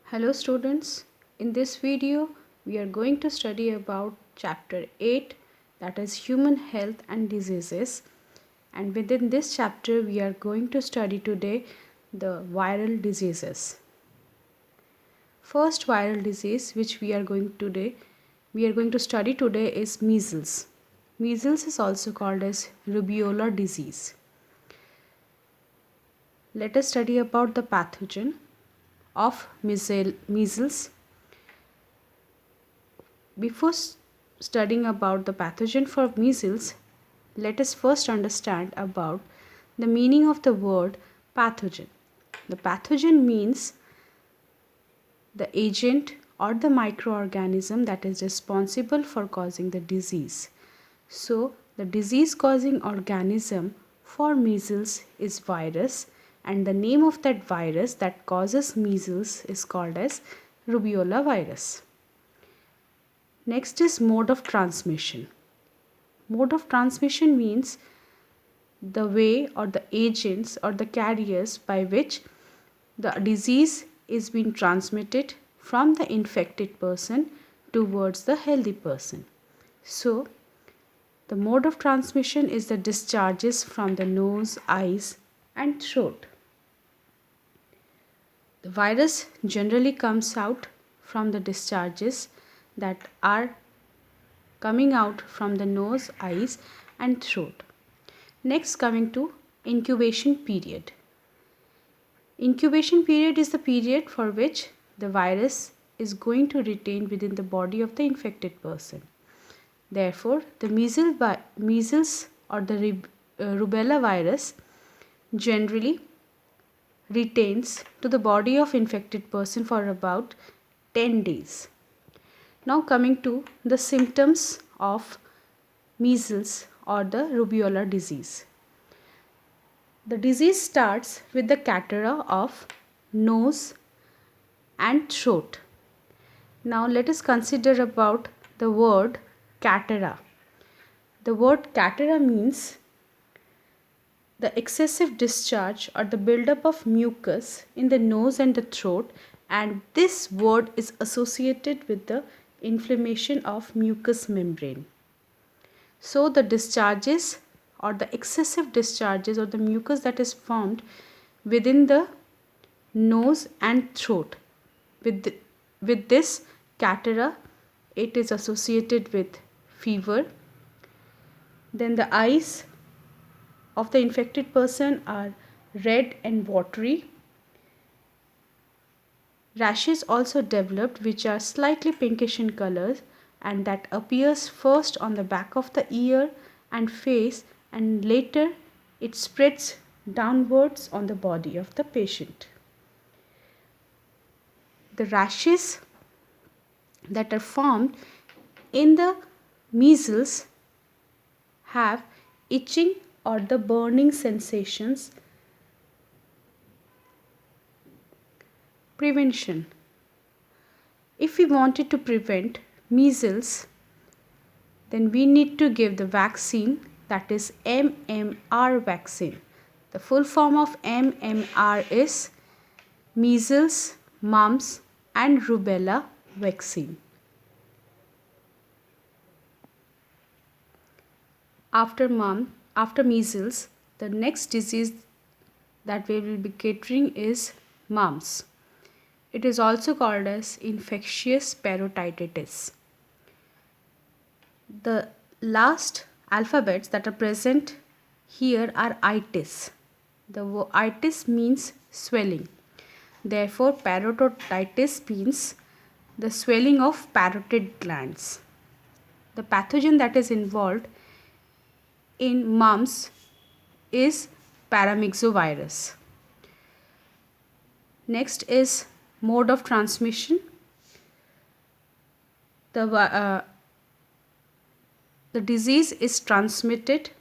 Hello students, in this video we are going to study about chapter 8, that is human health and diseases, and within this chapter we are going to study today the viral diseases. First viral disease which we are going to study today is measles. Measles is also called as rubeola disease. Let us study about the pathogen of measles. Before studying about the pathogen for measles, let us first understand about the meaning of the word pathogen. The pathogen means the agent or the microorganism that is responsible for causing the disease. So, the disease causing organism for measles is virus, and the name of that virus that causes measles is called as rubeola virus. Next is mode of transmission. Mode of transmission means the way or the agents or the carriers by which the disease is being transmitted from the infected person towards the healthy person. So, the mode of transmission is the discharges from the nose, eyes, and throat. The virus generally comes out from the discharges that are coming out from the nose, eyes, and throat. Next, coming to incubation period. Incubation period is the period for which the virus is going to retain within the body of the infected person. Therefore, the measles or the rubella virus generally retains to the body of infected person for about 10 days. Now coming to the symptoms of measles or the rubeola disease. The disease starts with the catarrh of nose and throat. Now let us consider about the word catarrh. The word catarrh means the excessive discharge or the buildup of mucus in the nose and the throat, and this word is associated with the inflammation of mucous membrane. So the discharges or the excessive discharges or the mucus that is formed within the nose and throat, with this catarrh, it is associated with fever. Then the eyes of the infected person are red and watery. Rashes also developed which are slightly pinkish in color, and that appears first on the back of the ear and face, and later it spreads downwards on the body of the patient. The rashes that are formed in the measles have itching or the burning sensations. Prevention. If we wanted to prevent measles, then we need to give the vaccine, that is MMR vaccine. The full form of MMR is measles, mumps, and rubella vaccine. After measles, the next disease that we will be catering is mumps. It is also called as infectious parotiditis. The last alphabets that are present here are itis. The itis means swelling. Therefore, parotiditis means the swelling of parotid glands. The pathogen that is involved in mumps is paramyxovirus. Next is mode of transmission. The disease is transmitted,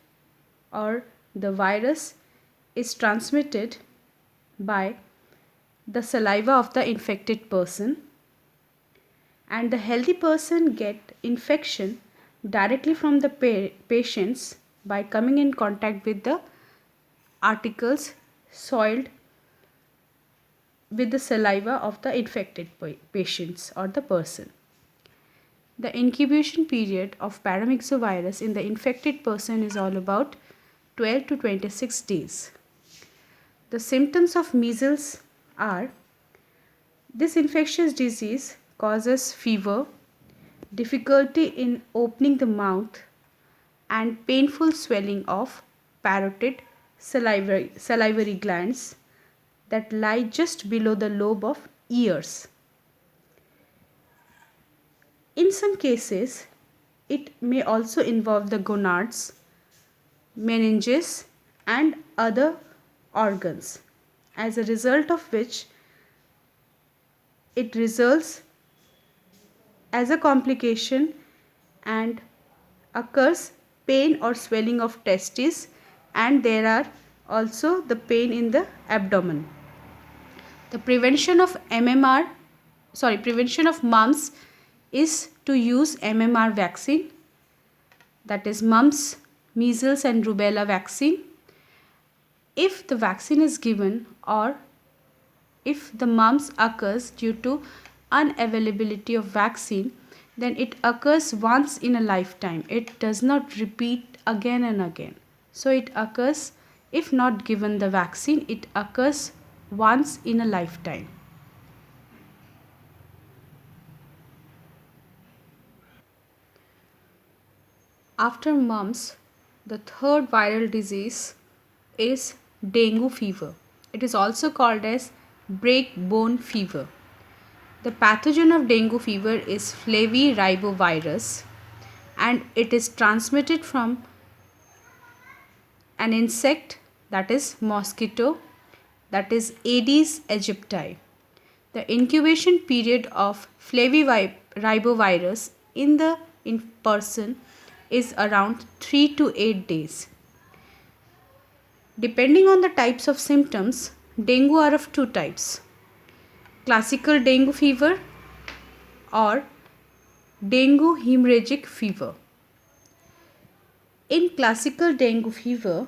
or the virus is transmitted by the saliva of the infected person, and the healthy person get infection directly from the patients by coming in contact with the articles soiled with the saliva of the infected patients or the person. The incubation period of paramyxovirus in the infected person is all about 12 to 26 days. The symptoms of measles are: this infectious disease causes fever, difficulty in opening the mouth, and painful swelling of parotid salivary glands that lie just below the lobe of ears. In some cases, it may also involve the gonads, meninges, and other organs, as a result of which it results as a complication and occurs pain or swelling of testes, and there are also the pain in the abdomen. The prevention of mumps is to use MMR vaccine, that is mumps, measles and rubella vaccine. If the vaccine is given or if the mumps occurs due to unavailability of vaccine, then it occurs once in a lifetime. It does not repeat again and again. So it occurs, if not given the vaccine, it occurs once in a lifetime. After mumps, the third viral disease is dengue fever. It is also called as breakbone fever. The pathogen of dengue fever is flaviraibovirus, and it is transmitted from an insect, that is mosquito, that is Aedes aegypti. The incubation period of flaviraibovirus in the person is around 3 to 8 days. Depending on the types of symptoms, dengue are of two types: classical dengue fever or dengue hemorrhagic fever. In classical dengue fever,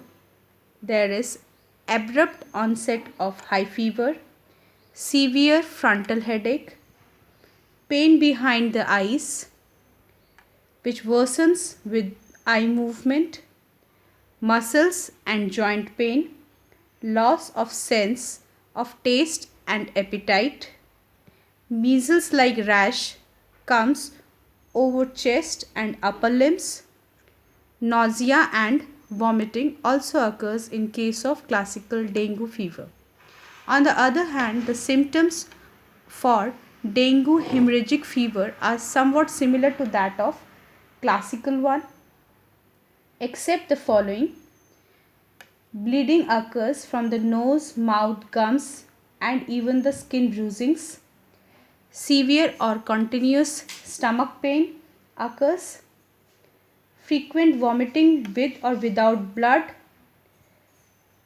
there is abrupt onset of high fever, severe frontal headache, pain behind the eyes, which worsens with eye movement, muscles and joint pain, loss of sense of taste and appetite, measles-like rash comes over chest and upper limbs, nausea and vomiting also occurs in case of classical dengue fever. On the other hand, the symptoms for dengue hemorrhagic fever are somewhat similar to that of classical one, except the following: bleeding occurs from the nose, mouth, gums, and even the skin bruisings. Severe or continuous stomach pain occurs. Frequent vomiting with or without blood.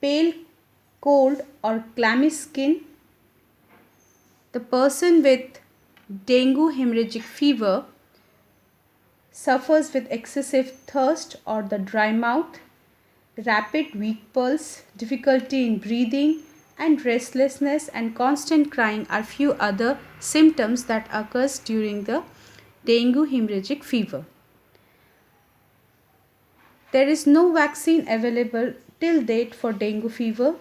Pale, cold or clammy skin. The person with dengue hemorrhagic fever suffers with excessive thirst or the dry mouth, rapid weak pulse, difficulty in breathing, and restlessness and constant crying are few other symptoms that occurs during the dengue hemorrhagic fever. There is no vaccine available till date for dengue fever,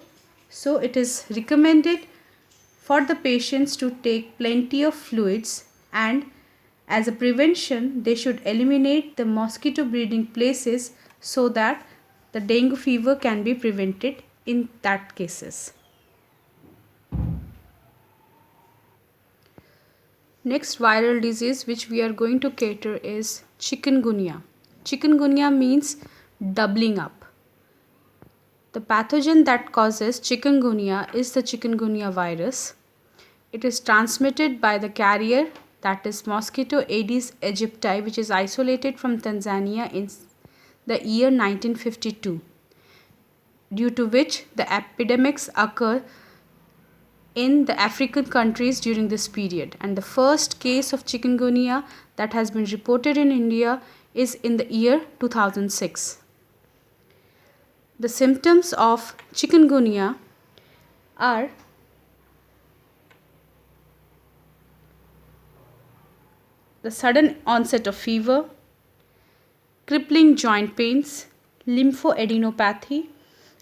so it is recommended for the patients to take plenty of fluids, and as a prevention they should eliminate the mosquito breeding places so that the dengue fever can be prevented in that cases. Next viral disease which we are going to cater is chikungunya. Chikungunya means doubling up. The pathogen that causes chikungunya is the chikungunya virus. It is transmitted by the carrier, that is mosquito Aedes aegypti, which is isolated from Tanzania in the year 1952, due to which the epidemics occur in the African countries during this period. And the first case of chikungunya that has been reported in India is in the year 2006. The symptoms of chikungunya are the sudden onset of fever, crippling joint pains, lymphoadenopathy,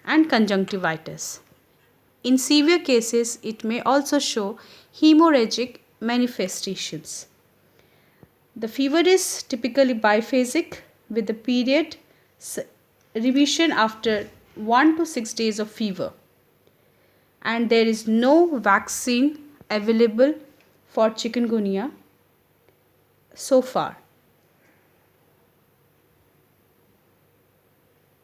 and conjunctivitis. In severe cases, it may also show hemorrhagic manifestations. The fever is typically biphasic with the period remission after 1 to 6 days of fever, and there is no vaccine available for chikungunya so far.